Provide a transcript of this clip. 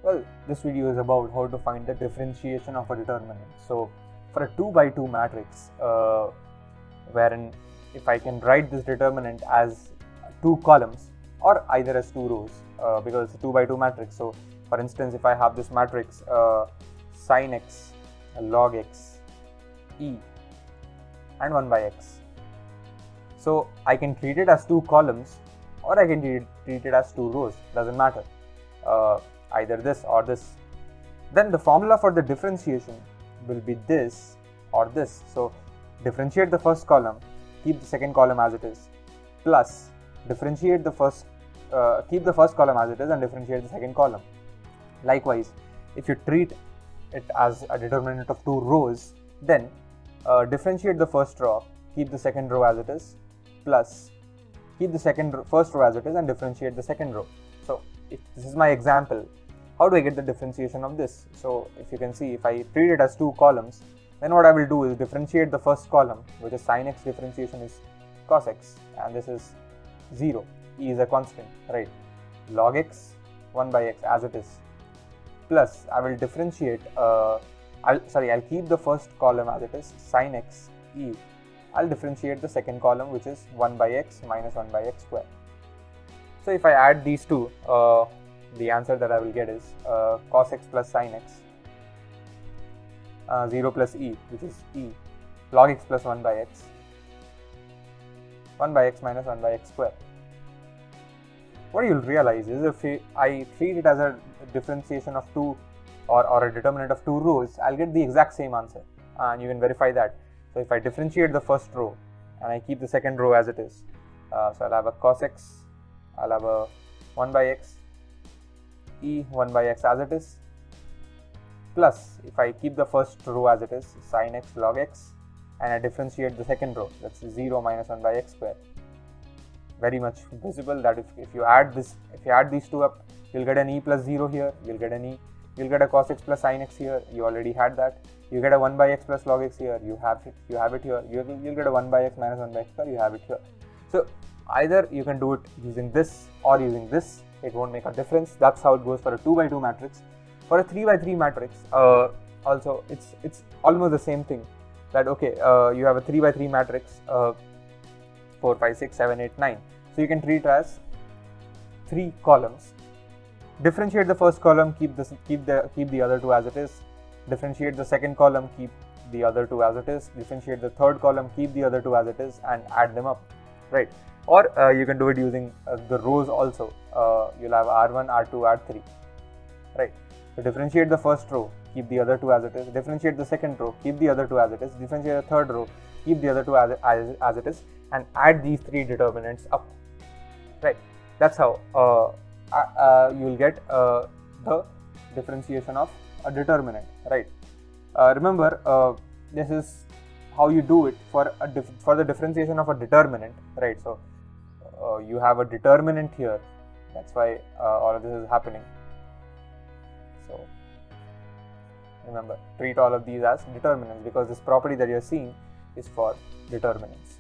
Well, this video is about how to find the differentiation of a determinant. So for a 2 by 2 matrix, wherein if I can write this determinant as 2 columns or either as 2 rows, because it's a 2 by 2 matrix. So for instance, if I have this matrix sin x, log x, e and 1 by x. So I can treat it as 2 columns or I can treat it as 2 rows, doesn't matter. Either this or this. Then the formula for the differentiation will be this or this. So differentiate the first column, keep the second column as it is, plus differentiate the first, keep the first column as it is and differentiate the second column. Likewise, if you treat it as a determinant of 2 rows, then differentiate the first row, keep the second row as it is, plus keep the first row as it is and differentiate the second row. So if this is my example, how do I get the differentiation of this? So if you can see, if I treat it as 2 columns, then what I will do is differentiate the first column, which is sin x, differentiation is cos x, and this is 0, e is a constant, right? Log x, 1 by x as it is, plus I will differentiate, I'll keep the first column as it is, sin x, e. I'll differentiate the second column, which is 1 by x minus 1 by x square. So if I add these two, the answer that I will get is cos x plus sin x, 0 plus e, which is e, log x plus 1 by x, 1 by x minus 1 by x square. What you'll realize is if I treat it as a differentiation of 2 or a determinant of 2 rows, I'll get the exact same answer, and you can verify that. So if I differentiate the first row and I keep the second row as it is, so I'll have a cos x, I'll have a 1 by x, e 1 by x as it is, plus if I keep the first row as it is, sin x log x, and I differentiate the second row, that's 0 minus 1 by x square. Very much visible that if you add these two up, you'll get an e plus 0 here, you'll get a cos x plus sin x here, you already had that. You get a 1 by x plus log x here, you have it here, you'll get a 1 by x minus 1 by x square, you have it here. So either you can do it using this or using this, it won't make a difference. That's how it goes for a 2 by 2 matrix. For a 3 by 3 matrix, also it's almost the same thing. That okay, you have a 3 by 3 matrix, 4, 5, 6, 7, 8, 9. So you can treat it as 3 columns. Differentiate the first column, keep the other 2 as it is. Differentiate the second column, keep the other 2 as it is. Differentiate the third column, keep the other 2 as it is, and add them up, right? Or you can do it using the rows also. You'll have R1, R2, R3, right? So differentiate the first row, keep the other 2 as it is. Differentiate the second row, keep the other 2 as it is. Differentiate the third row, keep the other 2 as it is, and add these 3 determinants up, right? That's how you will get the differentiation of a determinant, right? Remember, this is how you do it for the differentiation of a determinant, right? So you have a determinant here, that's why all of this is happening. So remember, treat all of these as determinants because this property that you're seeing is for determinants.